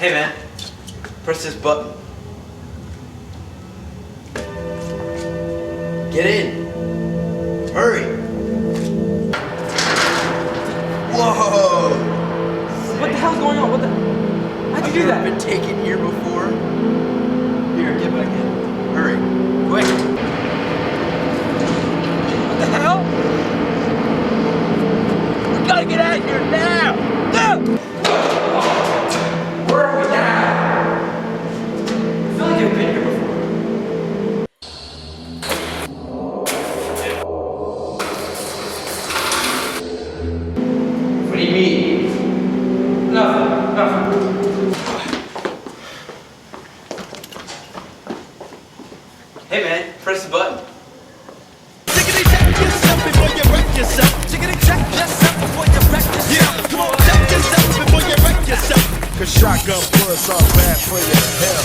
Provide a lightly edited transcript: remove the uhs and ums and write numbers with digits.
Hey man, press this button. Get in. Hurry. Whoa! What the hell's going on? What the? How'd you do that? Been taken here before? Here, get back in. Hurry. Quick. What the hell? We gotta get out of here now! No! Where are we now? I feel like you've been here before. What do you mean? Nothing. Hey man, press the button. Chickity check yourself before you wreck yourself. Chickity check yourself before you wreck yourself. Yeah, come on, check yourself before you wreck yourself. Cause shotgun bullets are bad for your health.